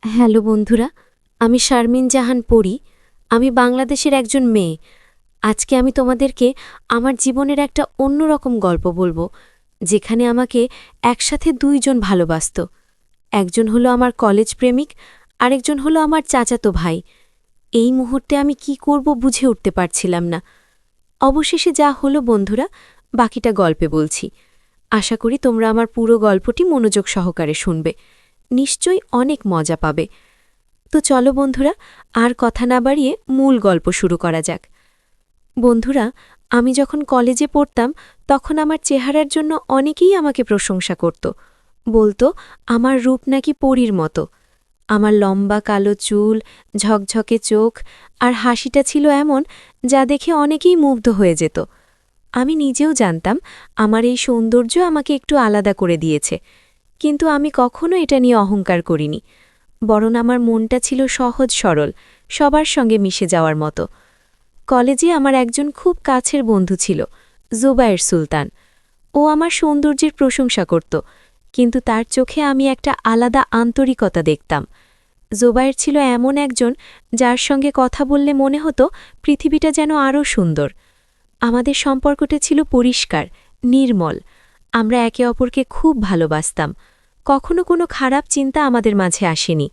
Hello বন্ধুরা, আমি শারমিন জাহান পড়ি। আমি বাংলাদেশের একজন মেয়ে। আজকে আমি তোমাদেরকে আমার জীবনের একটা অন্যরকম গল্প বলবো, যেখানে আমাকে একসাথে দুইজন ভালোবাসত। একজন হলো আমার কলেজ প্রেমিক, আরেকজন হলো আমার চাচাতো ভাই। এই মুহূর্তে আমি কি করব বুঝে উঠতে পারছিলাম না। অবশেষে যা হলো বন্ধুরা, বাকিটা গল্পে বলছি। আশা করি তোমরা আমার পুরো গল্পটি মনোযোগ সহকারে শুনবে। নিশ্চয়ই অনেক মজা পাবে। তো চলো বন্ধুরা, আর কথা না বাড়িয়ে মূল গল্প শুরু করা যাক। বন্ধুরা, আমি যখন কলেজে পড়তাম তখন আমার চেহারার জন্য অনেকেই আমাকে প্রশংসা করত। বলতো আমার রূপ নাকি পরীর মতো। আমার লম্বা কালো চুল, ঝকঝকে চোখ আর হাসিটা ছিল এমন, যা দেখে অনেকেই মুগ্ধ হয়ে যেত। আমি নিজেও জানতাম আমার এই সৌন্দর্য আমাকে একটু আলাদা করে দিয়েছে, কিন্তু আমি কখনো এটা নিয়ে অহংকার করিনি। বরং আমার মনটা ছিল সহজ সরল, সবার সঙ্গে মিশে যাওয়ার মতো। কলেজে আমার একজন খুব কাছের বন্ধু ছিল, জুবায়ের সুলতান। ও আমার সৌন্দর্যের প্রশংসা করত, কিন্তু তার চোখে আমি একটা আলাদা আন্তরিকতা দেখতাম। জুবায়ের ছিল এমন একজন যার সঙ্গে কথা বললে মনে হতো পৃথিবীটা যেন আরও সুন্দর। আমাদের সম্পর্কটা ছিল পরিষ্কার, নির্মল। আমরা একে অপরকে খুব ভালোবাসতাম। কখনো কোনো খারাপ চিন্তা আমাদের মাঝে আসেনি।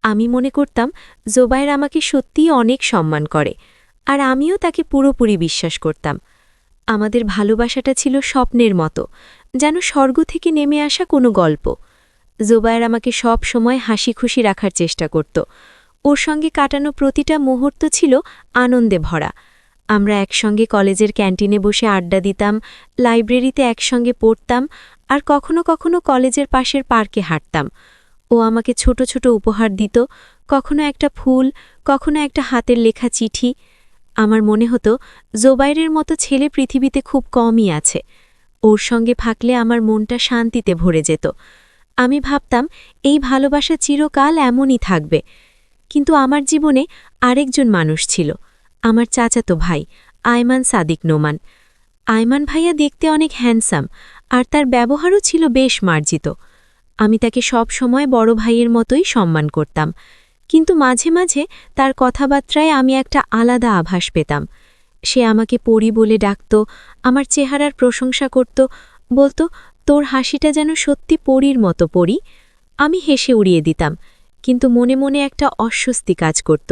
আমি মনে করতাম জোবায়ের আমাকে সত্যিই অনেক সম্মান করে, আর আমিও তাকে পুরোপুরি বিশ্বাস করতাম। আমাদের ভালোবাসাটা ছিল স্বপ্নের মতো, যেন স্বর্গ থেকে নেমে আসা কোনো গল্প। জোবায়ের আমাকে সব সময় হাসি খুশি রাখার চেষ্টা করত। ওর সঙ্গে কাটানো প্রতিটা মুহূর্ত ছিল আনন্দে ভরা। আমরা একসঙ্গে কলেজের ক্যান্টিনে বসে আড্ডা দিতাম, লাইব্রেরিতে একসঙ্গে পড়তাম, আর কখনো কখনো কলেজের পাশের পার্কে হাঁটতাম। ও আমাকে ছোট ছোট উপহার দিত, কখনো একটা ফুল, কখনো একটা হাতের লেখা চিঠি। আমার মনে হতো জোবাইরের মতো ছেলে পৃথিবীতে খুব কমই আছে। ওর সঙ্গে থাকলে আমার মনটা শান্তিতে ভরে যেত। আমি ভাবতাম এই ভালোবাসা চিরকাল এমনই থাকবে। কিন্তু আমার জীবনে আরেকজন মানুষ ছিল, আমার চাচাতো ভাই আয়মান সাদিক নোমান। আয়মান ভাইয়া দেখতে অনেক হ্যান্ডসাম, আর তার ব্যবহারও ছিল বেশ মার্জিত। আমি তাকে সব সময় বড় ভাইয়ের মতোই সম্মান করতাম, কিন্তু মাঝে মাঝে তার কথাবার্তায় আমি একটা আলাদা আভাস পেতাম। সে আমাকে পরী বলে ডাকত, আমার চেহারার প্রশংসা করত, বলতো তোর হাসিটা যেন সত্যি পরীর মতো পরী। আমি হেসে উড়িয়ে দিতাম, কিন্তু মনে মনে একটা অস্বস্তি কাজ করত।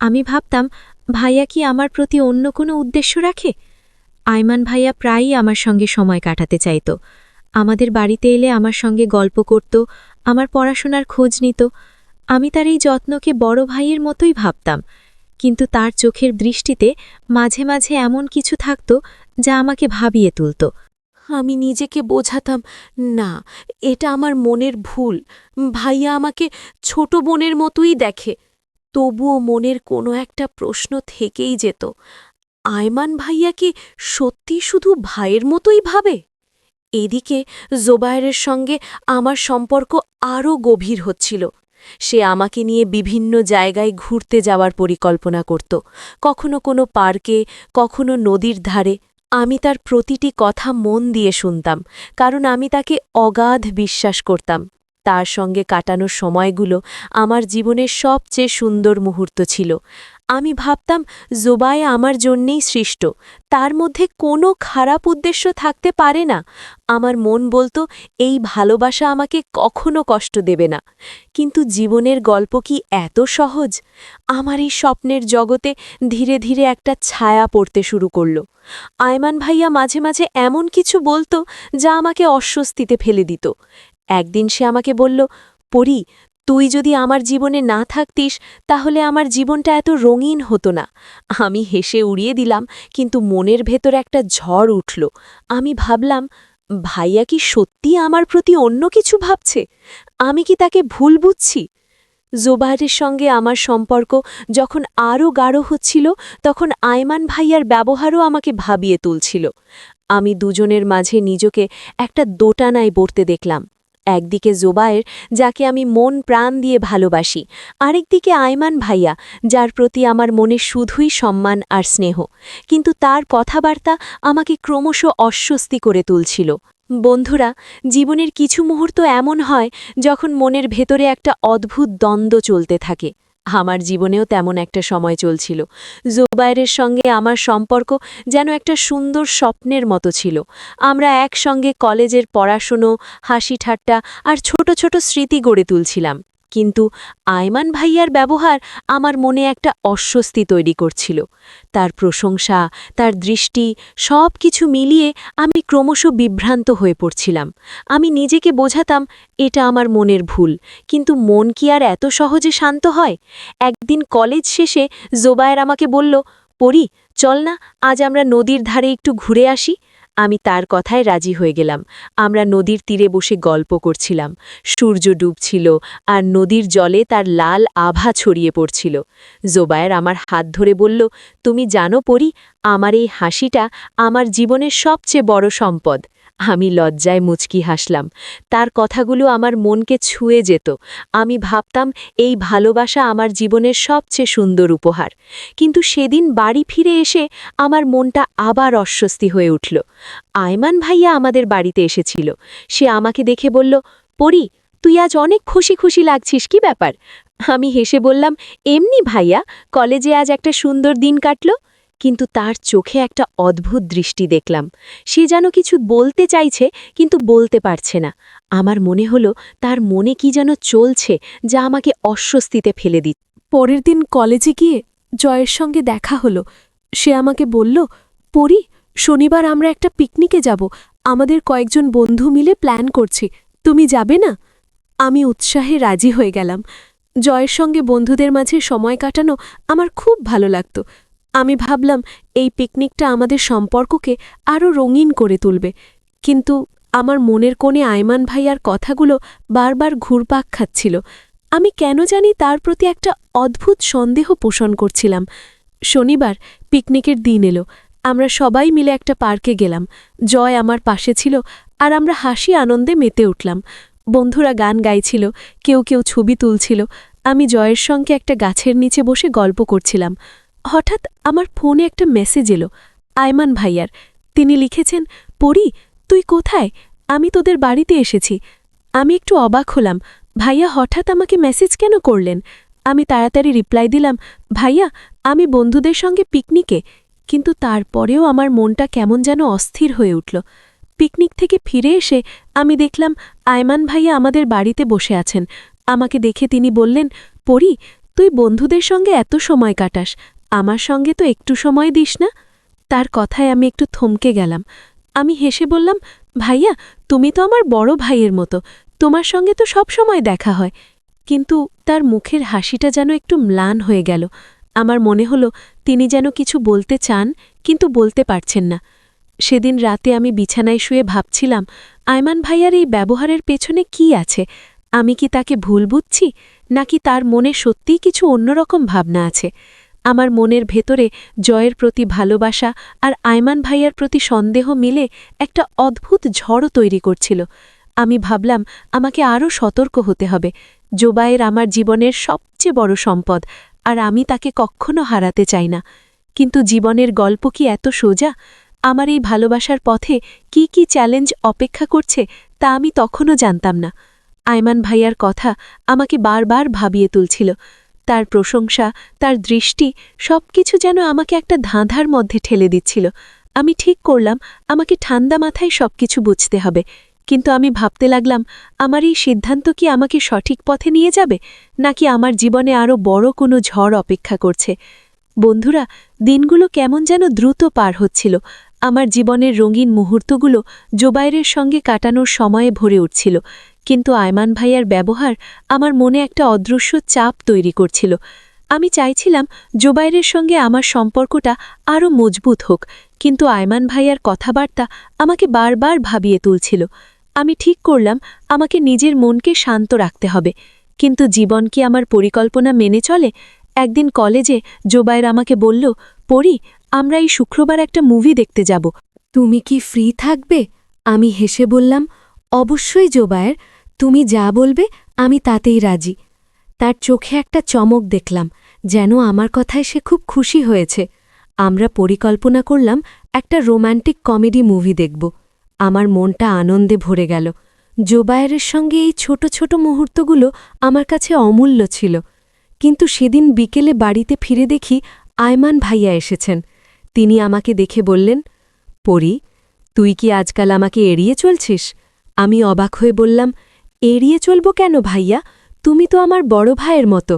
আমি ভাবতাম ভাইয়া কি আমার প্রতি অন্য কোনো উদ্দেশ্য রাখে। আয়মান ভাইয়া প্রায়ই আমার সঙ্গে সময় কাটাতে চাইত। আমাদের বাড়িতে এলে আমার সঙ্গে গল্প করত, আমার পড়াশোনার খোঁজ নিত। আমি তার এই যত্নকে বড় ভাইয়ের মতোই ভাবতাম, কিন্তু তার চোখের দৃষ্টিতে মাঝে মাঝে এমন কিছু থাকত যা আমাকে ভাবিয়ে তুলত। আমি নিজেকে বোঝাতাম, না, এটা আমার মনের ভুল। ভাইয়া আমাকে ছোট বোনের মতোই দেখে। তবুও মনের কোনো একটা প্রশ্ন থেকেই যেত, আয়মান ভাইয়া কি সত্যি শুধু ভাইয়ের মতোই ভাবে? এদিকে জোবায়েরের সঙ্গে আমার সম্পর্ক আরও গভীর হচ্ছিল। সে আমাকে নিয়ে বিভিন্ন জায়গায় ঘুরতে যাওয়ার পরিকল্পনা করত, কখনো কোনো পার্কে, কখনো নদীর ধারে। আমি তার প্রতিটি কথা মন দিয়ে শুনতাম, কারণ আমি তাকে অগাধ বিশ্বাস করতাম। তার সঙ্গে কাটানো সময়গুলো আমার জীবনের সবচেয়ে সুন্দর মুহূর্ত ছিল। আমি ভাবতাম জোবায়ে আমার জন্যেই সৃষ্ট, তার মধ্যে কোনো খারাপ উদ্দেশ্য থাকতে পারে না। আমার মন বলতো এই ভালোবাসা আমাকে কখনো কষ্ট দেবে না। কিন্তু জীবনের গল্প কি এত সহজ? আমার এই স্বপ্নের জগতে ধীরে ধীরে একটা ছায়া পড়তে শুরু করল। আয়মান ভাইয়া মাঝে মাঝে এমন কিছু বলতো যা আমাকে অস্বস্তিতে ফেলে দিত। একদিন সে আমাকে বলল, পরী, তুই যদি আমার জীবনে না থাকতিস তাহলে আমার জীবনটা এত রঙিন হতো না। আমি হেসে উড়িয়ে দিলাম, কিন্তু মনের ভেতর একটা ঝড় উঠল। আমি ভাবলাম, ভাইয়া কি সত্যি আমার প্রতি অন্য কিছু ভাবছে? আমি কি তাকে ভুল বুঝছি? জোবায়েরের সঙ্গে আমার সম্পর্ক যখন আরও গাঢ় হচ্ছিল, তখন আয়মান ভাইয়ার ব্যবহারও আমাকে ভাবিয়ে তুলছিল। আমি দুজনের মাঝে নিজকে একটা দোটানায় পড়তে দেখলাম। একদিকে জোবায়ের, যাকে আমি মন প্রাণ দিয়ে ভালোবাসি, আরেকদিকে আয়মান ভাইয়া, যার প্রতি আমার মনে শুধুই সম্মান আর স্নেহ। কিন্তু তার কথাবার্তা আমাকে ক্রমশ অস্বস্তি করে তুলছিল। বন্ধুরা, জীবনের কিছু মুহূর্ত এমন হয় যখন মনের ভেতরে একটা অদ্ভুত দ্বন্দ্ব চলতে থাকে। আমার জীবনেও তেমন একটা সময় চলছিল। জুবায়েরের সঙ্গে আমার সম্পর্ক যেন একটা সুন্দর স্বপ্নের মতো ছিল। আমরা একসঙ্গে কলেজের পড়াশুনো, হাসি ঠাট্টা আর ছোট ছোট স্মৃতি গড়ে তুলছিলাম। কিন্তু আয়মান ভাইয়ার ব্যবহার আমার মনে একটা অস্বস্তি তৈরি করছিল। তার প্রশংসা, তার দৃষ্টি, সব কিছু মিলিয়ে আমি ক্রমশ বিভ্রান্ত হয়ে পড়ছিলাম। আমি নিজেকে বোঝাতাম এটা আমার মনের ভুল, কিন্তু মন কি আর এত সহজে শান্ত হয়? একদিন কলেজ শেষে জোবায়ের আমাকে বলল, পরি, চল না, আজ আমরা নদীর ধারে একটু ঘুরে আসি। আমি তার কথায় রাজি হয়ে গেলাম। আমরা নদীর তীরে বসে গল্প করছিলাম। সূর্য ডুবছিল আর নদীর জলে তার লাল আভা ছড়িয়ে পড়ছিল। জোবায়ের আমার হাত ধরে বলল, তুমি জানো পরি, আমার এই হাসিটা আমার জীবনের সবচেয়ে বড় সম্পদ। আমি লজ্জায় মুচকি হাসলাম। তার কথাগুলো আমার মনকে ছুঁয়ে যেত। আমি ভাবতাম এই ভালোবাসা আমার জীবনের সবচেয়ে সুন্দর উপহার। কিন্তু সেদিন বাড়ি ফিরে এসে আমার মনটা আবার অস্বস্তি হয়ে উঠল। আয়মান ভাইয়া আমাদের বাড়িতে এসেছিল। সে আমাকে দেখে বলল, পরি, তুই আজ অনেক খুশি খুশি লাগছিস, কি ব্যাপার? আমি হেসে বললাম, এমনি ভাইয়া, কলেজে আজ একটা সুন্দর দিন কাটল। কিন্তু তার চোখে একটা অদ্ভুত দৃষ্টি দেখলাম। সে যেন কিছু বলতে চাইছে, কিন্তু বলতে পারছে না। আমার মনে হলো তার মনে কি যেন চলছে, যা আমাকে অস্বস্তিতে ফেলে দিচ্ছে। পরের দিন কলেজে গিয়ে জয়ের সঙ্গে দেখা হলো। সে আমাকে বলল, পরি, শনিবার আমরা একটা পিকনিকে যাব। আমাদের কয়েকজন বন্ধু মিলে প্ল্যান করছি, তুমি যাবে না? আমি উৎসাহে রাজি হয়ে গেলাম। জয়ের সঙ্গে বন্ধুদের মাঝে সময় কাটানো আমার খুব ভালো লাগত। আমি ভাবলাম এই পিকনিকটা আমাদের সম্পর্ককে আরও রঙিন করে তুলবে। কিন্তু আমার মনের কোণে আয়মান ভাইয়ার কথাগুলো বারবার ঘুরপাক খাচ্ছিল। আমি কেন জানি তার প্রতি একটা অদ্ভুত সন্দেহ পোষণ করছিলাম। শনিবার পিকনিকের দিন এলো। আমরা সবাই মিলে একটা পার্কে গেলাম। জয় আমার পাশে ছিল আর আমরা হাসি আনন্দে মেতে উঠলাম। বন্ধুরা গান গাইছিল, কেউ কেউ ছবি তুলছিল। আমি জয়ের সঙ্গে একটা গাছের নিচে বসে গল্প করছিলাম। হঠাৎ আমার ফোনে একটা মেসেজ এলো, আয়মান ভাইয়ার। তিনি লিখেছেন, পরি, তুই কোথায়? আমি তোদের বাড়িতে এসেছি। আমি একটু অবাক হলাম। ভাইয়া হঠাৎ আমাকে মেসেজ কেন করলেন? আমি তাড়াতাড়ি রিপ্লাই দিলাম, ভাইয়া, আমি বন্ধুদের সঙ্গে পিকনিকে। কিন্তু তারপরেও আমার মনটা কেমন যেন অস্থির হয়ে উঠল। পিকনিক থেকে ফিরে এসে আমি দেখলাম আয়মান ভাইয়া আমাদের বাড়িতে বসে আছেন। আমাকে দেখে তিনি বললেন, পরি, তুই বন্ধুদের সঙ্গে এত সময় কাটাস, আমার সঙ্গে তো একটু সময় দিস না? তার কথায় আমি একটু থমকে গেলাম। আমি হেসে বললাম, ভাইয়া, তুমি তো আমার বড় ভাইয়ের মতো, তোমার সঙ্গে তো সব সময় দেখা হয়। কিন্তু তার মুখের হাসিটা যেন একটু ম্লান হয়ে গেল। আমার মনে হলো তিনি যেন কিছু বলতে চান, কিন্তু বলতে পারছেন না। সেদিন রাতে আমি বিছানায় শুয়ে ভাবছিলাম, আয়মান ভাইয়ার এই ব্যবহারের পেছনে কি আছে? আমি কি তাকে ভুল বুঝছি, নাকি তার মনে সত্যিই কিছু অন্যরকম ভাবনা আছে? আমার মনের ভেতরে জয়ের প্রতি ভালোবাসা আর আয়মান ভাইয়ার প্রতি সন্দেহ মিলে একটা অদ্ভুত ঝড়ও তৈরি করছিল। আমি ভাবলাম আমাকে আরও সতর্ক হতে হবে। জোবায়ের আমার জীবনের সবচেয়ে বড় সম্পদ, আর আমি তাকে কখনো হারাতে চাই না। কিন্তু জীবনের গল্প কি এত সোজা? আমার এই ভালোবাসার পথে কি কি চ্যালেঞ্জ অপেক্ষা করছে তা আমি তখনও জানতাম না। আয়মান ভাইয়ার কথা আমাকে বারবার ভাবিয়ে তুলছিল। তার প্রশংসা, তার দৃষ্টি, সবকিছু যেন আমাকে একটা ধাঁধার মধ্যে ঠেলে দিচ্ছিল। আমি ঠিক করলাম আমাকে ঠান্ডা মাথায় সবকিছু বুঝতে হবে। কিন্তু আমি ভাবতে লাগলাম, আমার এই সিদ্ধান্ত কি আমাকে সঠিক পথে নিয়ে যাবে, নাকি আমার জীবনে আরও বড় কোনো ঝড় অপেক্ষা করছে? বন্ধুরা, দিনগুলো কেমন যেন দ্রুত পার হচ্ছিল। আমার জীবনের রঙিন মুহূর্তগুলো জোবায়েরের সঙ্গে কাটানোর সময়ে ভরে উঠছিল। কিন্তু আয়মান ভাইয়ার ব্যবহার আমার মনে একটা অদৃশ্য চাপ তৈরি করছিল। আমি চাইছিলাম জোবায়েরের সঙ্গে আমার সম্পর্কটা আরও মজবুত হোক, কিন্তু আয়মান ভাইয়ার কথাবার্তা আমাকে বারবার ভাবিয়ে তুলছিল। আমি ঠিক করলাম আমাকে নিজের মনকে শান্ত রাখতে হবে। কিন্তু জীবন কি আমার পরিকল্পনা মেনে চলে? একদিন কলেজে জোবায়ের আমাকে বলল, পরি, আমরা এই শুক্রবার একটা মুভি দেখতে যাব। তুমি কি ফ্রি থাকবে? আমি হেসে বললাম, অবশ্যই জোবায়ের, তুমি যা বলবে আমি তাতেই রাজি। তার চোখে একটা চমক দেখলাম, যেন আমার কথায় সে খুব খুশি হয়েছে। আমরা পরিকল্পনা করলাম একটা রোম্যান্টিক কমেডি মুভি দেখব। আমার মনটা আনন্দে ভরে গেল। জোবায়েরের সঙ্গে এই ছোট ছোট মুহূর্তগুলো আমার কাছে অমূল্য ছিল। কিন্তু সেদিন বিকেলে বাড়িতে ফিরে দেখি আয়মান ভাইয়া এসেছেন। তিনি আমাকে দেখে বললেন, পরি, তুই কি আজকাল আমাকে এড়িয়ে চলছিস? আমি অবাক হয়ে বললাম, এড়িয়ে চলব কেন ভাইয়া? তুমি তো আমার বড় ভাইয়ের মতো।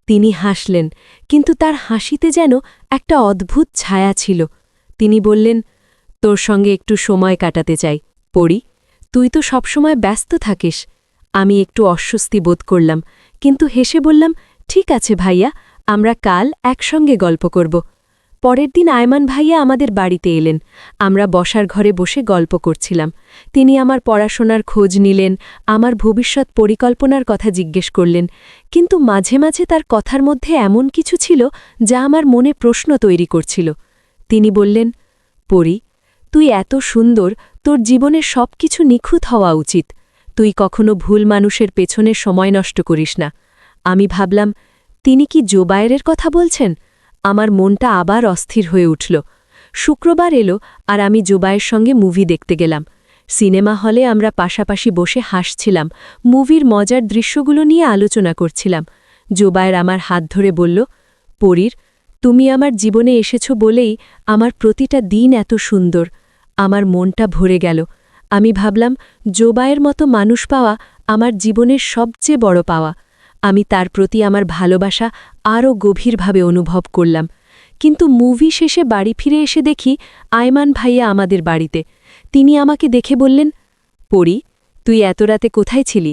তিনি হাসলেন, কিন্তু তার হাসিতে যেন একটা অদ্ভুত ছায়া ছিল। তিনি বললেন, তোর সঙ্গে একটু সময় কাটাতে চাই পরি। তুই তো সবসময় ব্যস্ত থাকিস। আমি একটু অস্বস্তি বোধ করলাম, কিন্তু হেসে বললাম, ঠিক আছে ভাইয়া, আমরা কাল একসঙ্গে গল্প করব। পরের দিন আয়মান ভাইয়া আমাদের বাড়িতে এলেন। আমরা বসার ঘরে বসে গল্প করছিলাম। তিনি আমার পড়াশোনার খোঁজ নিলেন, আমার ভবিষ্যৎ পরিকল্পনার কথা জিজ্ঞেস করলেন। কিন্তু মাঝে মাঝে তার কথার মধ্যে এমন কিছু ছিল যা আমার মনে প্রশ্ন তৈরি করছিল। তিনি বললেন, পরি, তুই এত সুন্দর, তোর জীবনের সব কিছু নিখুঁত হওয়া উচিত। তুই কখনো ভুল মানুষের পেছনে সময় নষ্ট করিস না। আমি ভাবলাম, তিনি কি জোবায়েরের কথা বলছেন? আমার মনটা আবার অস্থির হয়ে উঠল। শুক্রবার এলো আর আমি জোবায়ের সঙ্গে মুভি দেখতে গেলাম। সিনেমা হলে আমরা পাশাপাশি বসে হাসছিলাম, মুভির মজার দৃশ্যগুলো নিয়ে আলোচনা করছিলাম। জোবায়ের আমার হাত ধরে বলল, পরীর, তুমি আমার জীবনে এসেছ বলেই আমার প্রতিটা দিন এত সুন্দর। আমার মনটা ভরে গেল। আমি ভাবলাম, জোবায়ের মতো মানুষ পাওয়া আমার জীবনের সবচেয়ে বড় পাওয়া। আমি তার প্রতি আমার ভালোবাসা আরও গভীরভাবে অনুভব করলাম। কিন্তু মুভি শেষে বাড়ি ফিরে এসে দেখি আয়মান ভাইয়া আমাদের বাড়িতে। তিনি আমাকে দেখে বললেন, পরি, তুই এত রাতে কোথায় ছিলি?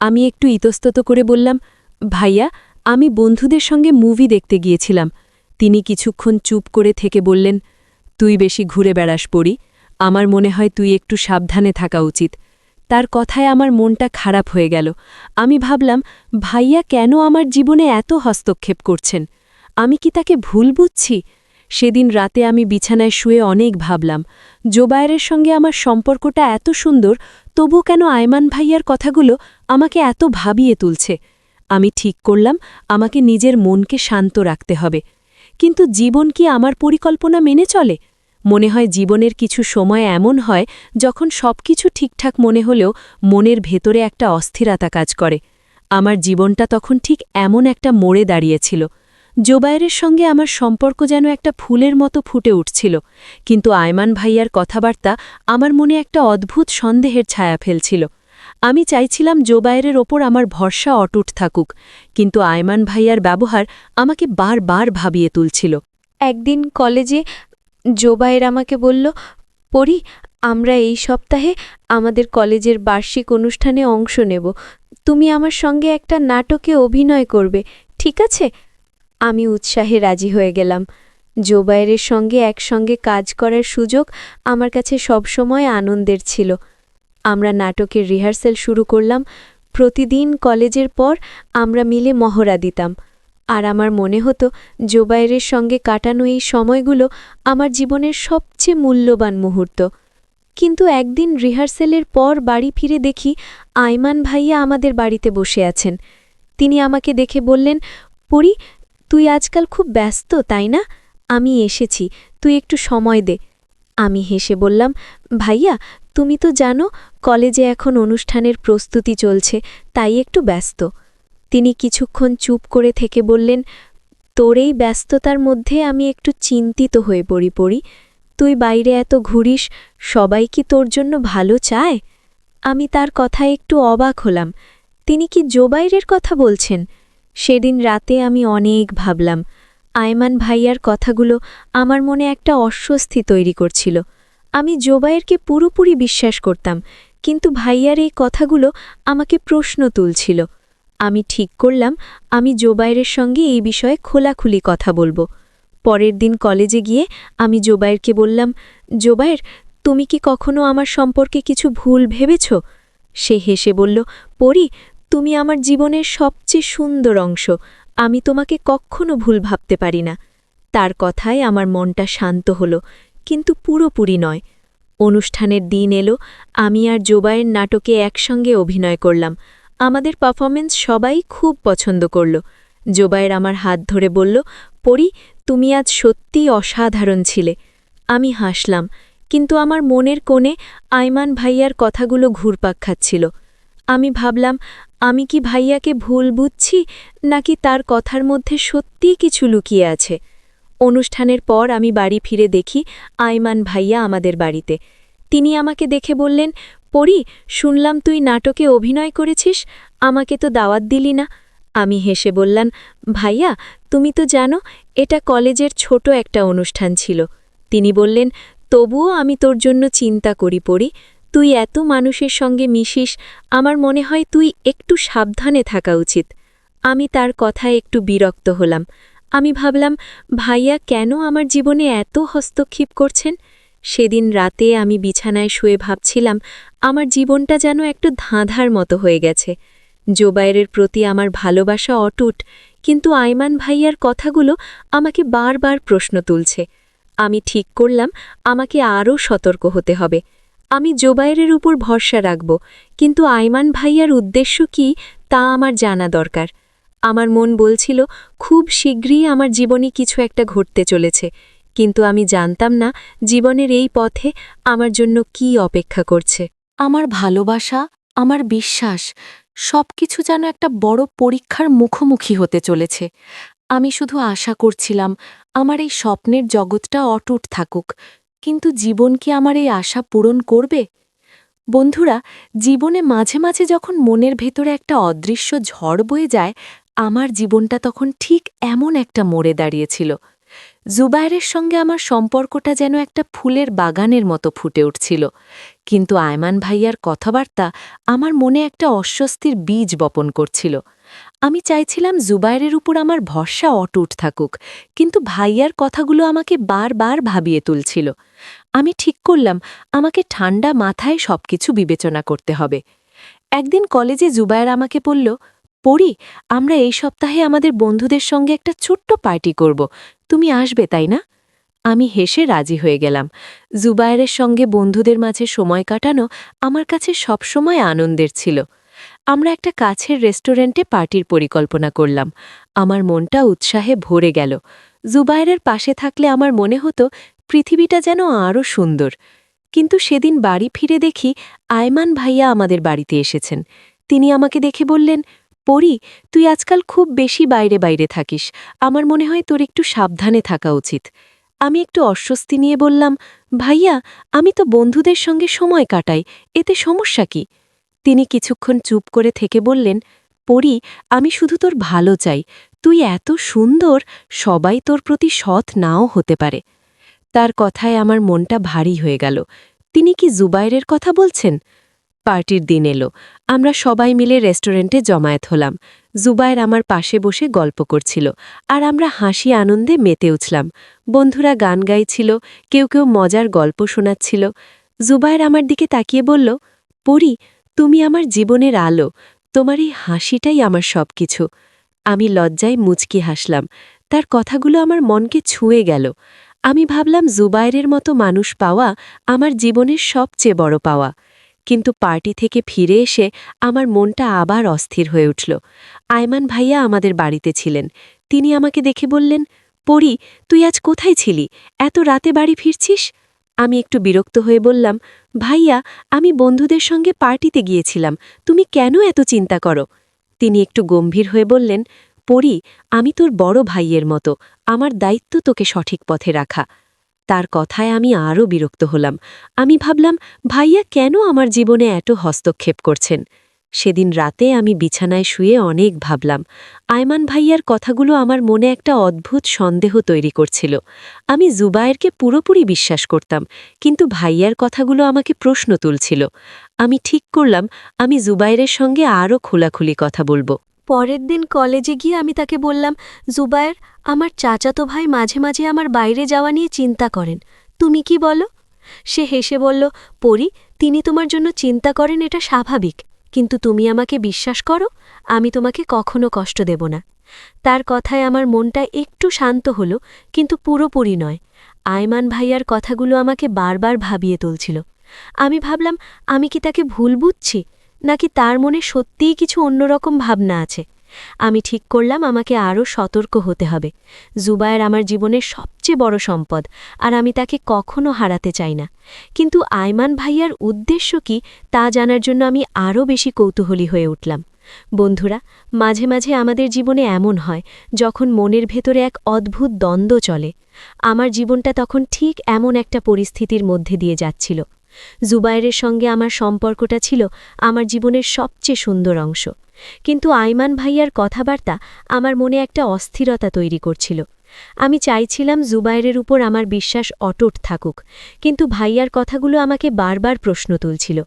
আমি একটু ইতস্তত করে বললাম, ভাইয়া, আমি বন্ধুদের সঙ্গে মুভি দেখতে গিয়েছিলাম। তিনি কিছুক্ষণ চুপ করে থেকে বললেন, তুই বেশি ঘুরে বেড়াস পরি। আমার মনে হয় তুই একটু সাবধানে থাকা উচিত। তার কথায় আমার মনটা খারাপ হয়ে গেল। আমি ভাবলাম, ভাইয়া কেন আমার জীবনে এত হস্তক্ষেপ করছেন? আমি কি তাকে ভুল বুঝছি? সেদিন রাতে আমি বিছানায় শুয়ে অনেক ভাবলাম, জোবায়েরের সঙ্গে আমার সম্পর্কটা এত সুন্দর, তবু কেন আয়মান ভাইয়ার কথাগুলো আমাকে এত ভাবিয়ে তুলছে? আমি ঠিক করলাম, আমাকে নিজের মনকে শান্ত রাখতে হবে। কিন্তু জীবন কি আমার পরিকল্পনা মেনে চলে? মনে হয় জীবনের কিছু সময় এমন হয় যখন সবকিছু ঠিকঠাক মনে হলেও মনের ভেতরে একটা অস্থিরতা কাজ করে। আমার জীবনটা তখন ঠিক এমন একটা মোড়ে দাঁড়িয়েছিল। জোবায়েরের সঙ্গে আমার সম্পর্ক যেন একটা ফুলের মতো ফুটে উঠছিল, কিন্তু আয়মান ভাইয়ার কথাবার্তা আমার মনে একটা অদ্ভুত সন্দেহের ছায়া ফেলছিল। আমি চাইছিলাম জোবায়েরের ওপর আমার ভরসা অটুট থাকুক, কিন্তু আয়মান ভাইয়ার ব্যবহার আমাকে বারবার ভাবিয়ে তুলছিল। একদিন কলেজে জোবায়ের আমাকে বলল, পরি, আমরা এই সপ্তাহে আমাদের কলেজের বার্ষিক অনুষ্ঠানে অংশ নেব। তুমি আমার সঙ্গে একটা নাটকে অভিনয় করবে, ঠিক আছে? আমি উৎসাহে রাজি হয়ে গেলাম। জোবায়েরের সঙ্গে একসঙ্গে কাজ করার সুযোগ আমার কাছে সবসময় আনন্দের ছিল। আমরা নাটকের রিহার্সেল শুরু করলাম। প্রতিদিন কলেজের পর আমরা মিলে মহড়া দিতাম। আর আমার মনে হতো জোবায়েরের সঙ্গে কাটানো এই সময়গুলো আমার জীবনের সবচেয়ে মূল্যবান মুহূর্ত। কিন্তু একদিন রিহার্সেলের পর বাড়ি ফিরে দেখি আয়মান ভাইয়া আমাদের বাড়িতে বসে আছেন। তিনি আমাকে দেখে বললেন, পরি, তুই আজকাল খুব ব্যস্ত, তাই না? আমি এসেছি, তুই একটু সময় দে। আমি হেসে বললাম, ভাইয়া, তুমি তো জানো কলেজে এখন অনুষ্ঠানের প্রস্তুতি চলছে, তাই একটু ব্যস্ত। তিনি কিছুক্ষণ চুপ করে থেকে বললেন, তোর এই ব্যস্ততার মধ্যে আমি একটু চিন্তিত হয়ে পড়ি। তুই বাইরে এত ঘুরিস, সবাই কি তোর জন্য ভালো চায়? আমি তার কথায় একটু অবাক হলাম। তিনি কি জোবায়েরের কথা বলছেন? সেদিন রাতে আমি অনেক ভাবলাম। আয়মান ভাইয়ার কথাগুলো আমার মনে একটা অস্বস্তি তৈরি করছিল। আমি জোবায়েরকে পুরোপুরি বিশ্বাস করতাম, কিন্তু ভাইয়ার এই কথাগুলো আমাকে প্রশ্ন তুলছিল। আমি ঠিক করলাম, আমি জোবায়েরের সঙ্গে এই বিষয়ে খোলাখুলি কথা বলবো। পরের দিন কলেজে গিয়ে আমি জোবায়েরকে বললাম, জোবায়ের, তুমি কি কখনো আমার সম্পর্কে কিছু ভুল ভেবেছ? সে হেসে বলল, পরি, তুমি আমার জীবনের সবচেয়ে সুন্দর অংশ। আমি তোমাকে কখনো ভুল ভাবতে পারি না। তার কথায় আমার মনটা শান্ত হলো, কিন্তু পুরোপুরি নয়। অনুষ্ঠানের দিন এলো, আমি আর জোবায়ের নাটকে একসঙ্গে অভিনয় করলাম। আমাদের পারফরমেন্স সবাই খুব পছন্দ করল। জোবায়ের আমার হাত ধরে বলল, পরি, তুমি আজ সত্যিই অসাধারণ ছিলে। আমি হাসলাম, কিন্তু আমার মনের কোণে আয়মান ভাইয়ার কথাগুলো ঘুরপাক খাচ্ছিল। আমি ভাবলাম, আমি কি ভাইয়াকে ভুল বুঝছি, নাকি তার কথার মধ্যে সত্যিই কিছু লুকিয়ে আছে। অনুষ্ঠানের পর আমি বাড়ি ফিরে দেখি আয়মান ভাইয়া আমাদের বাড়িতে। তিনি আমাকে দেখে বললেন, পরি, শুনলাম তুই নাটকে অভিনয় করেছিস, আমাকে তো দাওয়াত দিলি না। আমি হেসে বললাম, ভাইয়া, তুমি তো জানো এটা কলেজের ছোট একটা অনুষ্ঠান ছিল। তিনি বললেন, তবুও আমি তোর জন্য চিন্তা করি পরি, তুই এত মানুষের সঙ্গে মিশিস, আমার মনে হয় তুই একটু সাবধানে থাকা উচিত। আমি তার কথায় একটু বিরক্ত হলাম। আমি ভাবলাম, ভাইয়া কেন আমার জীবনে এত হস্তক্ষেপ করছেন। সেদিন রাতে আমি বিছানায় শুয়ে ভাবছিলাম, আমার জীবনটা যেন একটু ধাঁধার মতো হয়ে গেছে। জোবায়েরের প্রতি আমার ভালোবাসা অটুট, কিন্তু আয়মান ভাইয়ার কথাগুলো আমাকে বারবার প্রশ্ন তুলছে। আমি ঠিক করলাম আমাকে আরও সতর্ক হতে হবে। আমি জোবায়েরের উপর ভরসা রাখব, কিন্তু আয়মান ভাইয়ার উদ্দেশ্য কি তা আমার জানা দরকার। আমার মন বলছিল খুব শীঘ্রই আমার জীবনে কিছু একটা ঘটতে চলেছে, কিন্তু আমি জানতাম না জীবনের এই পথে আমার জন্য কি অপেক্ষা করছে। আমার ভালোবাসা, আমার বিশ্বাস, সবকিছু যেন একটা বড় পরীক্ষার মুখোমুখি হতে চলেছে। আমি শুধু আশা করছিলাম আমার এই স্বপ্নের জগৎটা অটুট থাকুক, কিন্তু জীবন কি আমার এই আশা পূরণ করবে? বন্ধুরা, জীবনে মাঝে মাঝে যখন মনের ভেতরে একটা অদৃশ্য ঝড় বয়ে যায়, আমার জীবনটা তখন ঠিক এমন একটা মোড়ে দাঁড়িয়েছিল। জুবায়েরের সঙ্গে আমার সম্পর্কটা যেন একটা ফুলের বাগানের মতো ফুটে উঠছিল, কিন্তু আয়মান ভাইয়ার কথাবার্তা আমার মনে একটা অস্বস্তির বীজ বপন করছিল। আমি চাইছিলাম জুবায়েরের উপর আমার ভরসা অটুট থাকুক, কিন্তু ভাইয়ার কথাগুলো আমাকে বারবার ভাবিয়ে তুলছিল। আমি ঠিক করলাম আমাকে ঠান্ডা মাথায় সবকিছু বিবেচনা করতে হবে। একদিন কলেজে জুবায়ের আমাকে বলল, পরি, আমরা এই সপ্তাহে আমাদের বন্ধুদের সঙ্গে একটা ছোট্ট পার্টি করব, তুমি আসবে তাই না? আমি হেসে রাজি হয়ে গেলাম। জুবায়েরের সঙ্গে বন্ধুদের মাঝে সময় কাটানো আমার কাছে সবসময় আনন্দের ছিল। আমরা একটা কাছের রেস্টুরেন্টে পার্টির পরিকল্পনা করলাম। আমার মনটা উৎসাহে ভরে গেল। জুবায়েরের পাশে থাকলে আমার মনে হতো পৃথিবীটা যেন আরও সুন্দর। কিন্তু সেদিন বাড়ি ফিরে দেখি আয়মান ভাইয়া আমাদের বাড়িতে এসেছেন। তিনি আমাকে দেখে বললেন, পরি, তুই আজকাল খুব বেশি বাইরে বাইরে থাকিস, আমার মনে হয় তোর একটু সাবধানে থাকা উচিত। আমি একটু অস্বস্তি নিয়ে বললাম, ভাইয়া, আমি তো বন্ধুদের সঙ্গে সময় কাটাই, এতে সমস্যা কি? তিনি কিছুক্ষণ চুপ করে থেকে বললেন, পরি, আমি শুধু তোর ভালো চাই, তুই এত সুন্দর, সবাই তোর প্রতি সৎ নাও হতে পারে। তার কথায় আমার মনটা ভারী হয়ে গেল। তিনি কি জুবায়েরের কথা বলছেন? পার্টির দিন এলো। আমরা সবাই মিলে রেস্টুরেন্টে জমায়েত হলাম। জুবায়ের আমার পাশে বসে গল্প করছিল, আর আমরা হাসি আনন্দে মেতে উঠলাম। বন্ধুরা গান গাইছিল, কেউ কেউ মজার গল্প শোনাচ্ছিল। জুবায়ের আমার দিকে তাকিয়ে বলল, পরি, তুমি আমার জীবনের আলো, তোমার এই হাসিটাই আমার সবকিছু। আমি লজ্জায় মুচকি হাসলাম। তার কথাগুলো আমার মনকে ছুঁয়ে গেল। আমি ভাবলাম জুবায়েরের মতো মানুষ পাওয়া আমার জীবনের সবচেয়ে বড় পাওয়া। কিন্তু পার্টি থেকে ফিরে এসে আমার মনটা আবার অস্থির হয়ে উঠল। আয়মান ভাইয়া আমাদের বাড়িতে ছিলেন। তিনি আমাকে দেখে বললেন, পরি, তুই আজ কোথায় ছিলি, এত রাতে বাড়ি ফিরছিস? আমি একটু বিরক্ত হয়ে বললাম, ভাইয়া, আমি বন্ধুদের সঙ্গে পার্টিতে গিয়েছিলাম, তুমি কেন এত চিন্তা করো? তিনি একটু গম্ভীর হয়ে বললেন, পরি, আমি তোর বড় ভাইয়ের মতো, আমার দায়িত্ব তোকে সঠিক পথে রাখা। তার কথায় আমি আরও বিরক্ত হলাম। আমি ভাবলাম, ভাইয়া কেন আমার জীবনে এত হস্তক্ষেপ করছেন? সেদিন রাতে আমি বিছানায় শুয়ে অনেক ভাবলাম। আয়মান ভাইয়ার কথাগুলো আমার মনে একটা অদ্ভুত সন্দেহ তৈরি করছিল। আমি জুবায়েরকে পুরোপুরি বিশ্বাস করতাম, কিন্তু ভাইয়ার কথাগুলো আমাকে প্রশ্ন তুলছিল। আমি ঠিক করলাম আমি জুবায়েরের সঙ্গে আরও খোলাখুলি কথা বলবো। পরের দিন কলেজে গিয়ে আমি তাকে বললাম, জুবায়ের, আমার চাচাতো ভাই মাঝে মাঝে আমার বাইরে যাওয়া নিয়ে চিন্তা করেন, তুমি কি বলো? সে হেসে বলল, পরি, তিনি তোমার জন্য চিন্তা করেন এটা স্বাভাবিক, কিন্তু তুমি আমাকে বিশ্বাস করো, আমি তোমাকে কখনো কষ্ট দেব না। তার কথায় আমার মনটা একটু শান্ত হলো, কিন্তু পুরোপুরি নয়। আয়মান ভাইয়ার কথাগুলো আমাকে বারবার ভাবিয়ে তুলছিল। আমি ভাবলাম, আমি কি তাকে ভুল বুঝছি, নাকি তার মনে সত্যিই কিছু অন্যরকম ভাবনা আছে। আমি ঠিক করলাম আমাকে আরও সতর্ক হতে হবে। জুবায়ের আমার জীবনের সবচেয়ে বড় সম্পদ, আর আমি তাকে কখনো হারাতে চাই না। কিন্তু আয়মান ভাইয়ার উদ্দেশ্য কি তা জানার জন্য আমি আরও বেশি কৌতূহলী হয়ে উঠলাম। বন্ধুরা, মাঝে মাঝে আমাদের জীবনে এমন হয় যখন মনের ভেতরে এক অদ্ভুত দ্বন্দ্ব চলে। আমার জীবনটা তখন ঠিক এমন একটা পরিস্থিতির মধ্যে দিয়ে যাচ্ছিল। জুবায়েরের সঙ্গে আমার সম্পর্কটা ছিল আমার জীবনের সবচেয়ে সুন্দর অংশ, কিন্তু আয়মান ভাইয়ার কথাবার্তা আমার মনে একটা অস্থিরতা তৈরি করছিল। আমি চাইছিলাম জুবায়েরের উপর আমার বিশ্বাস অটুট থাকুক, কিন্তু ভাইয়ার কথাগুলো আমাকে বারবার প্রশ্ন তুলছিল।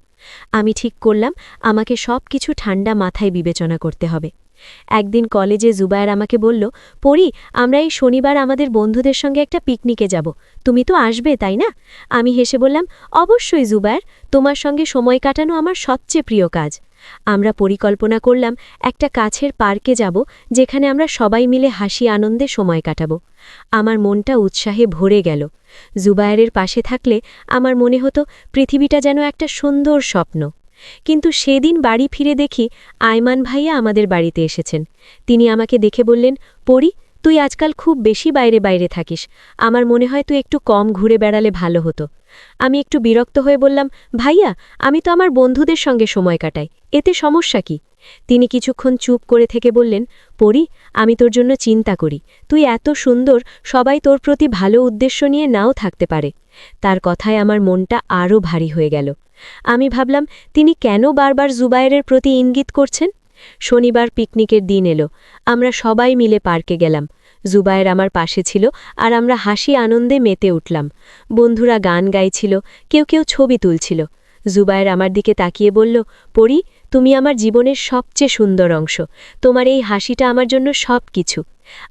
আমি ঠিক করলাম আমাকে সব কিছু ঠান্ডা মাথায় বিবেচনা করতে হবে। একদিন কলেজে জুবায়ের আমাকে বলল, পড়ি, আমরা এই শনিবার আমাদের বন্ধুদের সঙ্গে একটা পিকনিকে যাব, তুমি তো আসবে তাই না? আমি হেসে বললাম, অবশ্যই জুবায়ের, তোমার সঙ্গে সময় কাটানো আমার সবচেয়ে প্রিয় কাজ। আমরা পরিকল্পনা করলাম একটা কাছের পার্কে যাব, যেখানে আমরা সবাই মিলে হাসি আনন্দে সময় কাটাব। আমার মনটা উৎসাহে ভরে গেল। জুবায়েরের পাশে থাকলে আমার মনে হতো পৃথিবীটা যেন একটা সুন্দর স্বপ্ন। কিন্তু সেদিন বাড়ি ফিরে দেখি আয়মান ভাইয়া আমাদের বাড়িতে এসেছেন। তিনি আমাকে দেখে বললেন, পড়ি, তুই আজকাল খুব বেশি বাইরে বাইরে থাকিস, আমার মনে হয় তুই একটু কম ঘুরে বেড়ালে ভালো হতো। আমি একটু বিরক্ত হয়ে বললাম, ভাইয়া, আমি তো আমার বন্ধুদের সঙ্গে সময় কাটাই, এতে সমস্যা কি? তিনি কিছুক্ষণ চুপ করে থেকে বললেন, পড়ি, আমি তোর জন্য চিন্তা করি, তুই এত সুন্দর, সবাই তোর প্রতি ভালো উদ্দেশ্য নিয়ে নাও থাকতে পারে। তার কথায় আমার মনটা আরও ভারী হয়ে গেল। আমি ভাবলাম, তিনি কেন বারবার জুবায়েরের প্রতি ইঙ্গিত করছেন? শনিবার পিকনিকের দিন এলো। আমরা সবাই মিলে পার্কে গেলাম। জুবায়ের আমার পাশে ছিল, আর আমরা হাসি আনন্দে মেতে উঠলাম। বন্ধুরা গান গাইছিল, কেউ কেউ ছবি তুলছিল। জুবায়ের আমার দিকে তাকিয়ে বলল, পড়ি, তুমি আমার জীবনের সবচেয়ে সুন্দর অংশ, তোমার এই হাসিটা আমার জন্য সব কিছু।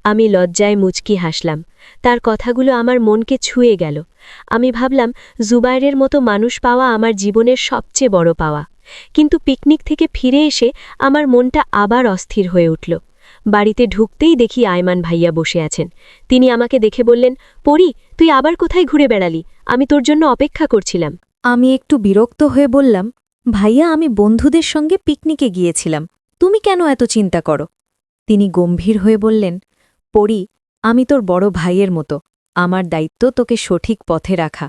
আমি লজ্জায় মুচকি হাসলাম। তার কথাগুলো আমার মনকে ছুঁয়ে গেল। আমি ভাবলাম, জুবায়েরের মতো মানুষ পাওয়া আমার জীবনের সবচেয়ে বড় পাওয়া। কিন্তু পিকনিক থেকে ফিরে এসে আমার মনটা আবার অস্থির হয়ে উঠল। বাড়িতে ঢুকতেই দেখি আয়মান ভাইয়া বসে আছেন। তিনি আমাকে দেখে বললেন, পড়ি, তুই আবার কোথায় ঘুরে বেড়ালি? আমি তোর জন্য অপেক্ষা করছিলাম। আমি একটু বিরক্ত হয়ে বললাম, ভাইয়া, আমি বন্ধুদের সঙ্গে পিকনিকে গিয়েছিলাম, তুমি কেন এত চিন্তা করো? তিনি গম্ভীর হয়ে বললেন, পড়ি, আমি তোর বড় ভাইয়ের মতো, আমার দায়িত্ব তোকে সঠিক পথে রাখা।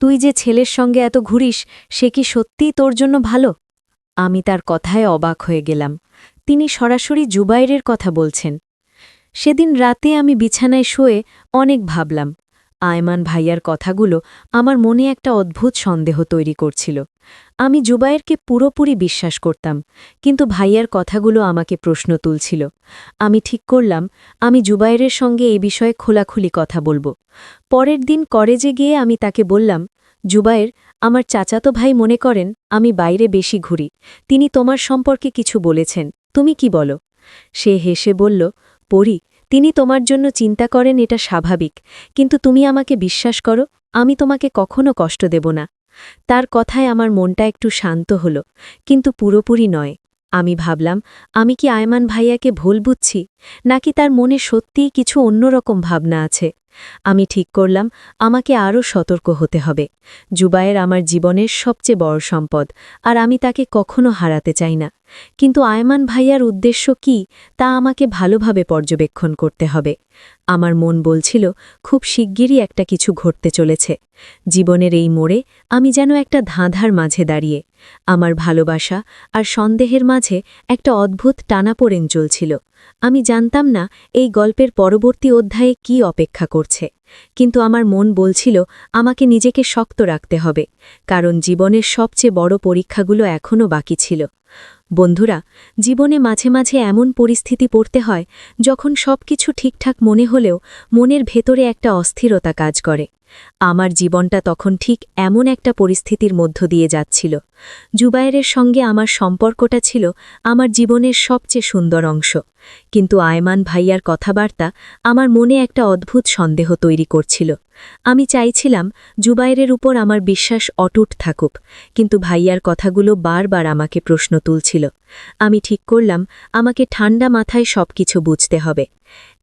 তুই যে ছেলের সঙ্গে এত ঘুরিস, সে কি সত্যিই তোর জন্য ভালো? আমি তার কথায় অবাক হয়ে গেলাম। তিনি সরাসরি জুবায়েরের কথা বলছেন। সেদিন রাতে আমি বিছানায় শুয়ে অনেক ভাবলাম। আয়মান ভাইয়ার কথাগুলো আমার মনে একটা অদ্ভুত সন্দেহ তৈরি করছিল। আমি জুবায়েরকে পুরোপুরি বিশ্বাস করতাম, কিন্তু ভাইয়ার কথাগুলো আমাকে প্রশ্ন তুলছিল। আমি ঠিক করলাম আমি জুবায়েরের সঙ্গে এই বিষয়ে খোলাখুলি কথা বলবো। পরের দিন কলেজে গিয়ে আমি তাকে বললাম, জুবায়ের, আমার চাচাতো ভাই মনে করেন আমি বাইরে বেশি ঘুরি, তিনি তোমার সম্পর্কে কিছু বলেছেন, তুমি কি বলো? সে হেসে বলল, পড়ি, তিনি তোমার জন্য চিন্তা করেন, এটা স্বাভাবিক, কিন্তু তুমি আমাকে বিশ্বাস করো, আমি তোমাকে কখনো কষ্ট দেব না। তার কথায় আমার মনটা একটু শান্ত হল, কিন্তু পুরোপুরি নয়। আমি ভাবলাম, আমি কি আয়মান ভাইয়াকে ভুল বুঝছি, নাকি তার মনে সত্যিই কিছু অন্যরকম ভাবনা আছে? আমি ঠিক করলাম আমাকে আরও সতর্ক হতে হবে। জুবায়ের আমার জীবনের সবচেয়ে বড় সম্পদ, আর আমি তাকে কখনো হারাতে চাই না। কিন্তু আয়মান ভাইয়ার উদ্দেশ্য কি তা আমাকে ভালোভাবে পর্যবেক্ষণ করতে হবে। আমার মন বলছিল খুব শিগগিরই একটা কিছু ঘটতে চলেছে। জীবনের এই মোড়ে আমি যেন একটা ধাঁধার মাঝে দাঁড়িয়ে। আমার ভালোবাসা আর সন্দেহের মাঝে একটা অদ্ভুত টানাপোড়েন চলছিল। আমি জানতাম না এই গল্পের পরবর্তী অধ্যায়ে কি অপেক্ষা করছে, কিন্তু আমার মন বলছিল আমাকে নিজেকে শক্ত রাখতে হবে, কারণ জীবনের সবচেয়ে বড় পরীক্ষাগুলো এখনও বাকি ছিল। বন্ধুরা, জীবনে মাঝে মাঝে এমন পরিস্থিতি পড়তে হয় যখন সবকিছু ঠিকঠাক মনে হলেও মনের ভেতরে একটা অস্থিরতা কাজ করে। আমার জীবনটা তখন ঠিক এমন একটা পরিস্থিতির মধ্য দিয়ে যাচ্ছিল। জুবায়েরের সঙ্গে আমার সম্পর্কটা ছিল আমার জীবনের সবচেয়ে সুন্দর অংশ, কিন্তু আয়মান ভাইয়ার কথাবার্তা আমার মনে একটা অদ্ভুত সন্দেহ তৈরি করছিল। আমি চাইছিলাম জুবায়েরের উপর আমার বিশ্বাস অটুট থাকুক, কিন্তু ভাইয়ার কথাগুলো বারবার আমাকে প্রশ্ন তুলছিল। আমি ঠিক করলাম আমাকে ঠান্ডা মাথায় সবকিছু বুঝতে হবে।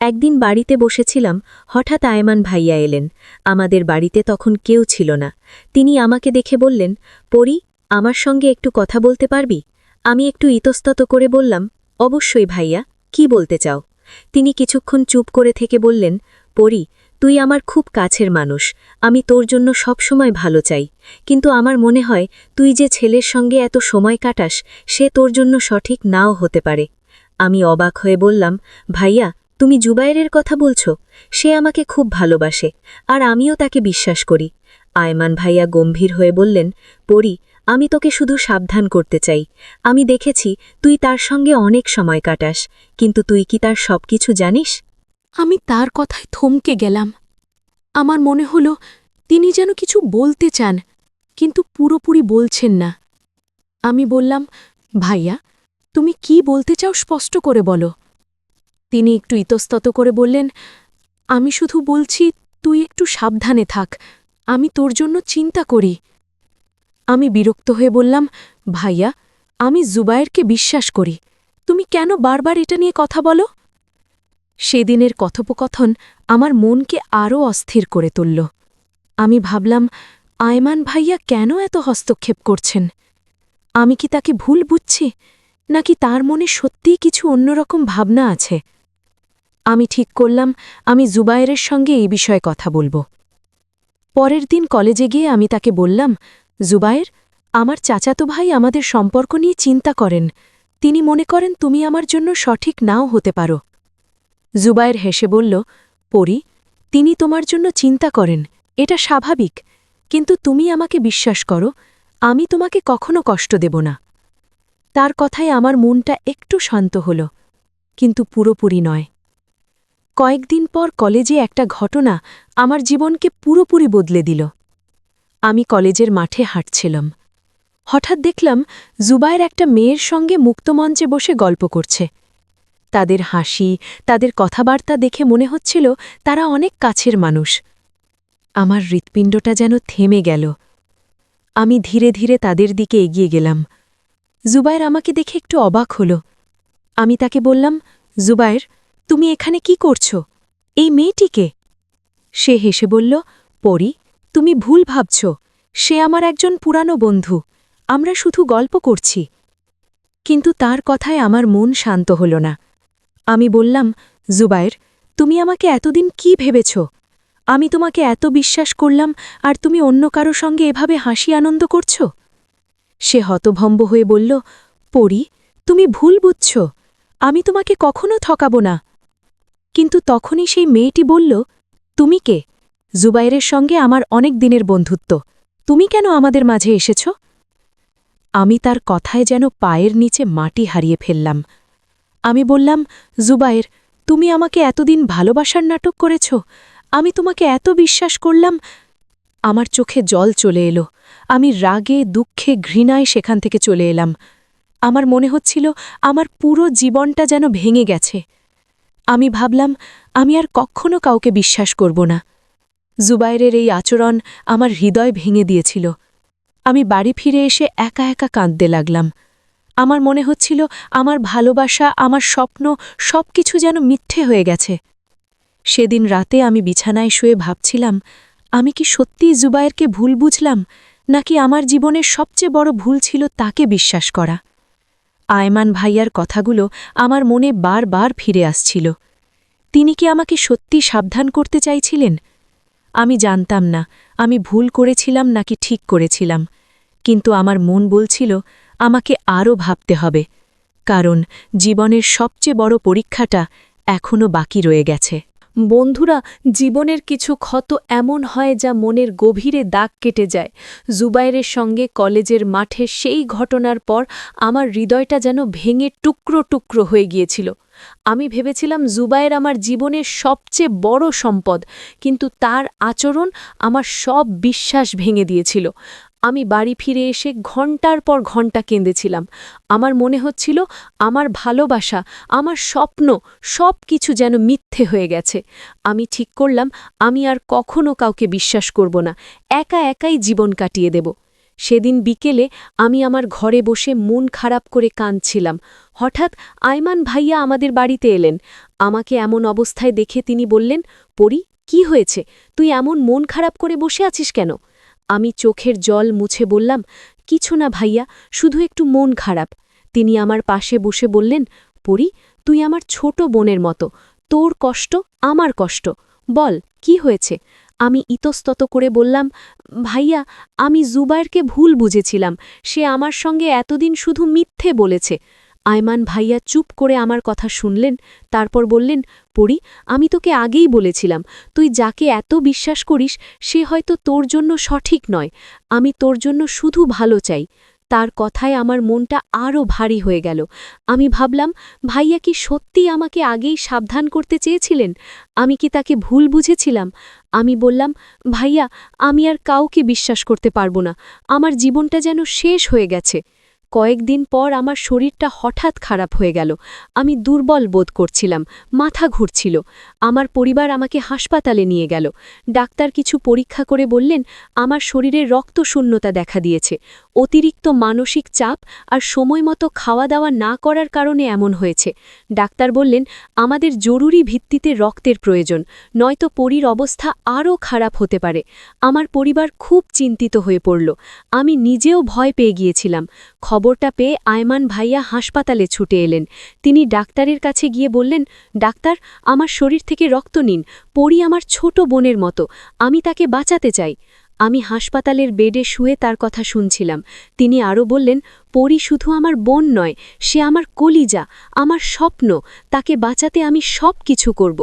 একদিন বাড়িতে বসেছিলাম, হঠাৎ আয়মান ভাইয়া এলেন। আমাদের বাড়িতে তখন কেউ ছিল না। তিনি আমাকে দেখে বললেন, পড়ি, আমার সঙ্গে একটু কথা বলতে পারবি? আমি একটু ইতস্তত করে বললাম, অবশ্যই ভাইয়া, কি বলতে চাও? তিনি কিছুক্ষণ চুপ করে থেকে বললেন, পরি, তুই আমার খুব কাছের মানুষ, আমি তোর জন্য সবসময় ভালো চাই, কিন্তু আমার মনে হয় তুই যে ছেলের সঙ্গে এত সময় কাটাস সে তোর জন্য সঠিক নাও হতে পারে। আমি অবাক হয়ে বললাম, ভাইয়া, তুমি জুবায়েরের কথা বলছো? সে আমাকে খুব ভালোবাসে, আর আমিও তাকে বিশ্বাস করি। আয়মান ভাইয়া গম্ভীর হয়ে বললেন, পরি, আমি তোকে শুধু সাবধান করতে চাই। আমি দেখেছি তুই তার সঙ্গে অনেক সময় কাটাস, কিন্তু তুই কি তার সবকিছু জানিস? আমি তার কথায় থমকে গেলাম। আমার মনে হলো তিনি যেন কিছু বলতে চান, কিন্তু পুরোপুরি বলছেন না। আমি বললাম, ভাইয়া, তুমি কি বলতে চাও স্পষ্ট করে বলো। তিনি একটু ইতস্তত করে বললেন, আমি শুধু বলছি তুই একটু সাবধানে থাক, আমি তোর জন্য চিন্তা করি। আমি বিরক্ত হয়ে বললাম, ভাইয়া, আমি জুবায়েরকে বিশ্বাস করি, তুমি কেন বারবার এটা নিয়ে কথা বলো? সেদিনের কথোপকথন আমার মনকে আরও অস্থির করে তুলল। আমি ভাবলাম, আয়মান ভাইয়া কেন এত হস্তক্ষেপ করছেন? আমি কি তাকে ভুল বুঝছি, নাকি তার মনে সত্যিই কিছু অন্যরকম ভাবনা আছে? আমি ঠিক করলাম আমি জুবায়েরের সঙ্গে এই বিষয়ে কথা বলবো। পরের দিন কলেজে গিয়ে আমি তাকে বললাম, জুবায়ের, আমার চাচাতো ভাই আমাদের সম্পর্ক নিয়ে চিন্তা করেন, তিনি মনে করেন তুমি আমার জন্য সঠিক নাও হতে পারো। জুবায়ের হেসে বলল, পরি, তিনি তোমার জন্য চিন্তা করেন, এটা স্বাভাবিক, কিন্তু তুমি আমাকে বিশ্বাস করো, আমি তোমাকে কখনো কষ্ট দেব না। তার কথায় আমার মনটা একটু শান্ত হল, কিন্তু পুরোপুরি নয়। কয়েকদিন পর কলেজে একটা ঘটনা আমার জীবনকে পুরোপুরি বদলে দিল। আমি কলেজের মাঠে হাঁটছিলাম। হঠাৎ দেখলাম জুবায়ের একটা মেয়ের সঙ্গে মুক্তমঞ্চে বসে গল্প করছে। তাদের হাসি, তাদের কথাবার্তা দেখে মনে হচ্ছিল তারা অনেক কাছের মানুষ। আমার হৃৎপিণ্ডটা যেন থেমে গেল। আমি ধীরে ধীরে তাদের দিকে এগিয়ে গেলাম। জুবায়ের আমাকে দেখে একটু অবাক হল। আমি তাকে বললাম, জুবায়ের, তুমি এখানে কি করছো? এই মেয়েটিকে? সে হেসে বলল, পরি, তুমি ভুল ভাবছ, সে আমার একজন পুরানো বন্ধু, আমরা শুধু গল্প করছি। কিন্তু তার কথায় আমার মন শান্ত হল না। আমি বললাম, জুবায়ের, তুমি আমাকে এতদিন কি ভেবেছ? আমি তোমাকে এত বিশ্বাস করলাম, আর তুমি অন্য কারো সঙ্গে এভাবে হাসি আনন্দ করছ? সে হতভম্ব হয়ে বলল, পরি, তুমি ভুল বুঝছ, আমি তোমাকে কখনো ঠকাব না। কিন্তু তখনই সেই মেয়েটি বলল, তুমি কে? জুবায়েরের সঙ্গে আমার অনেক দিনের বন্ধুত্ব, তুমি কেন আমাদের মাঝে এসেছ? আমি তার কথায় যেন পায়ের নিচে মাটি হারিয়ে ফেললাম। আমি বললাম, জুবায়ের, তুমি আমাকে এতদিন ভালোবাসার নাটক করেছ, আমি তোমাকে এত বিশ্বাস করলাম। আমার চোখে জল চলে এলো। আমি রাগে, দুঃখে, ঘৃণায় সেখান থেকে চলে এলাম। আমার মনে হচ্ছিল আমার পুরো জীবনটা যেন ভেঙে গেছে। আমি ভাবলাম আমি আর কখনো কাউকে বিশ্বাস করব না। জুবায়েরের এই আচরণ আমার হৃদয় ভেঙে দিয়েছিল। আমি বাড়ি ফিরে এসে একা একা কাঁদতে লাগলাম। আমার মনে হচ্ছিল আমার ভালোবাসা, আমার স্বপ্ন সবকিছু যেন মিথ্যে হয়ে গেছে। সেদিন রাতে আমি বিছানায় শুয়ে ভাবছিলাম, আমি কি সত্যিই জুবায়েরকে ভুল বুঝলাম, নাকি আমার জীবনের সবচেয়ে বড় ভুল ছিল তাকে বিশ্বাস করা? আয়মান ভাইয়ার কথাগুলো আমার মনে বারবার ফিরে আসছিল। তিনি কি আমাকে সত্যি সাবধান করতে চাইছিলেন? আমি জানতাম না আমি ভুল করেছিলাম নাকি ঠিক করেছিলাম, কিন্তু আমার মন বলছিল আমাকে আরও ভাবতে হবে, কারণ জীবনের সবচেয়ে বড় পরীক্ষাটা এখনও বাকি রয়ে গেছে। বন্ধুরা, জীবনের কিছু ক্ষত এমন হয় যা মনের গভীরে দাগ কেটে যায়। জুবায়েরের সঙ্গে কলেজের মাঠে সেই ঘটনার পর আমার হৃদয়টা যেন ভেঙে টুকরো টুকরো হয়ে গিয়েছিল। আমি ভেবেছিলাম জুবায়ের আমার জীবনের সবচেয়ে বড় সম্পদ, কিন্তু তার আচরণ আমার সব বিশ্বাস ভেঙে দিয়েছিল। আমি বাড়ি ফিরে এসে ঘণ্টার পর ঘণ্টা কেঁদেছিলাম। আমার মনে হচ্ছিল আমার ভালোবাসা, আমার স্বপ্ন সব কিছু যেন মিথ্যে হয়ে গেছে। আমি ঠিক করলাম আমি আর কখনো কাউকে বিশ্বাস করব না, একা একাই জীবন কাটিয়ে দেব। সেদিন বিকেলে আমি আমার ঘরে বসে মন খারাপ করে কাঁদছিলাম। হঠাৎ আয়মান ভাইয়া আমাদের বাড়িতে এলেন। আমাকে এমন অবস্থায় দেখে তিনি বললেন, পরি, কি হয়েছে? তুই এমন মন খারাপ করে বসে আছিস কেন? আমি চোখের জল মুছে বললাম, কিছু না ভাইয়া, শুধু একটু মন খারাপ। তিনি আমার পাশে বসে বললেন, পরি, তুই আমার ছোট বোনের মতো, তোর কষ্ট আমার কষ্ট। বল কি হয়েছে? আমি ইতস্তত করে বললাম, ভাইয়া, আমি জুবায়েরকে ভুল বুঝেছিলাম, সে আমার সঙ্গে এতদিন শুধু মিথ্যে বলেছে। আয়মান ভাইয়া চুপ করে আমার কথা শুনলেন, তারপর বললেন, পরি, আমি তোকে আগেই বলেছিলাম, তুই যাকে এত বিশ্বাস করিস সে হয়তো তোর জন্য সঠিক নয়। আমি তোর জন্য শুধু ভালো চাই। তার কথায় আমার মনটা আরও ভারী হয়ে গেল। আমি ভাবলাম, ভাইয়া কি সত্যিই আমাকে আগেই সাবধান করতে চেয়েছিলেন? আমি কি তাকে ভুল বুঝেছিলাম? আমি বললাম, ভাইয়া, আমি আর কাউকে বিশ্বাস করতে পারবো না, আমার জীবনটা যেন শেষ হয়ে গেছে। কয়েকদিন পর আমার শরীরটা হঠাৎ খারাপ হয়ে গেল। আমি দুর্বল বোধ করছিলাম, মাথা ঘুরছিল। আমার পরিবার আমাকে হাসপাতালে নিয়ে গেল। ডাক্তার কিছু পরীক্ষা করে বললেন, আমার শরীরে রক্তশূন্যতা দেখা দিয়েছে। অতিরিক্ত মানসিক চাপ আর সময়মতো খাওয়া দাওয়া না করার কারণে এমন হয়েছে। ডাক্তার বললেন, আমাদের জরুরি ভিত্তিতে রক্তের প্রয়োজন, নয়তো পরির অবস্থা আরও খারাপ হতে পারে। আমার পরিবার খুব চিন্তিত হয়ে পড়ল। আমি নিজেও ভয় পেয়ে গিয়েছিলাম। খবরটা পেয়ে আয়মান ভাইয়া হাসপাতালে ছুটে এলেন। তিনি ডাক্তারের কাছে গিয়ে বললেন, ডাক্তার, আমার শরীর থেকে রক্ত নিন, পরি আমার ছোট বোনের মতো, আমি তাকে বাঁচাতে চাই। আমি হাসপাতালের বেডে শুয়ে তার কথা শুনছিলাম। তিনি আরও বললেন, পরি শুধু আমার বোন নয়, সে আমার কলিজা, আমার স্বপ্ন, তাকে বাঁচাতে আমি সব কিছু করব।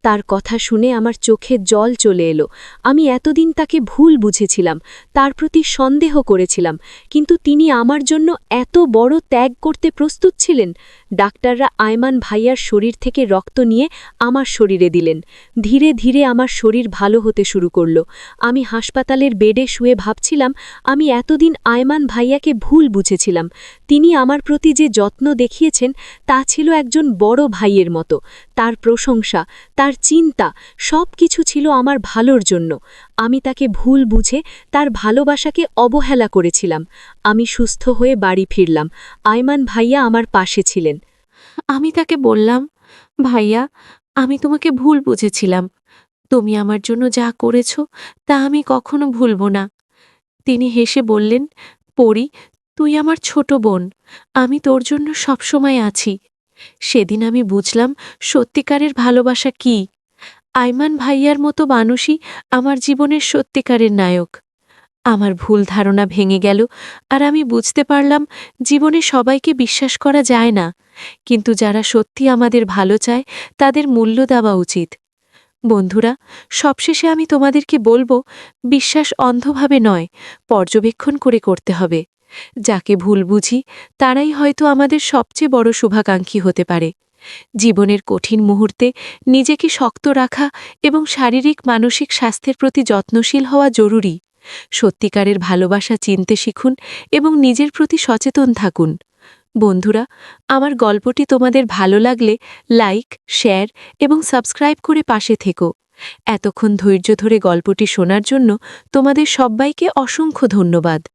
তার কথা শুনে আমার চোখে জল চলে এলো। আমি এতদিন তাকে ভুল বুঝেছিলাম, তার প্রতি সন্দেহ করেছিলাম, কিন্তু তিনি আমার জন্য এত বড় ত্যাগ করতে প্রস্তুত ছিলেন। ডাক্তাররা আয়মান ভাইয়ার শরীর থেকে রক্ত নিয়ে আমার শরীরে দিলেন। ধীরে ধীরে আমার শরীর ভালো হতে শুরু করল। আমি হাসপাতালের বেডে শুয়ে ভাবছিলাম, আমি এতদিন আয়মান ভাইয়াকে ভুল বুঝেছিলাম। তিনি আমার প্রতি যে যত্ন দেখিয়েছেন তা ছিল একজন বড় ভাইয়ের মতো। তার প্রশংসা, তার চিন্তা, সব কিছু ছিল আমার ভালোর জন্য। আমি তাকে ভুল বুঝে তার ভালোবাসাকে অবহেলা করেছিলাম। আমি সুস্থ হয়ে বাড়ি ফিরলাম। আয়মান ভাইয়া আমার পাশে ছিলেন। আমি তাকে বললাম, ভাইয়া, আমি তোমাকে ভুল বুঝেছিলাম। তুমি আমার জন্য যা করেছ তা আমি কখনো ভুলব না। তিনি হেসে বললেন, পরি, তুই আমার ছোট বোন, আমি তোর জন্য সবসময় আছি। সেদিন আমি বুঝলাম সত্যিকারের ভালোবাসা কি। আয়মান ভাইয়ার মতো মানুষই আমার জীবনের সত্যিকারের নায়ক। আমার ভুল ধারণা ভেঙে গেল, আর আমি বুঝতে পারলাম জীবনে সবাইকে বিশ্বাস করা যায় না, কিন্তু যারা সত্যি আমাদের ভালো চায় তাদের মূল্য দেওয়া উচিত। বন্ধুরা, সবশেষে আমি তোমাদেরকে বলবো, বিশ্বাস অন্ধভাবে নয়, পর্যবেক্ষণ করে করতে হবে। যাকে ভুল বুঝি তারাই হয়তো আমাদের সবচেয়ে বড় শুভাকাঙ্ক্ষী হতে পারে। জীবনের কঠিন মুহূর্তে নিজেকে শক্ত রাখা এবং শারীরিক মানসিক স্বাস্থ্যের প্রতি যত্নশীল হওয়া জরুরি। সত্যিকারের ভালোবাসা চিনতে শিখুন এবং নিজের প্রতি সচেতন থাকুন। বন্ধুরা, আমার গল্পটি তোমাদের ভালো লাগলে লাইক, শেয়ার এবং সাবস্ক্রাইব করে পাশে থেকো। এতক্ষণ ধৈর্য ধরে গল্পটি শোনার জন্য তোমাদের সবাইকে অসংখ্য ধন্যবাদ।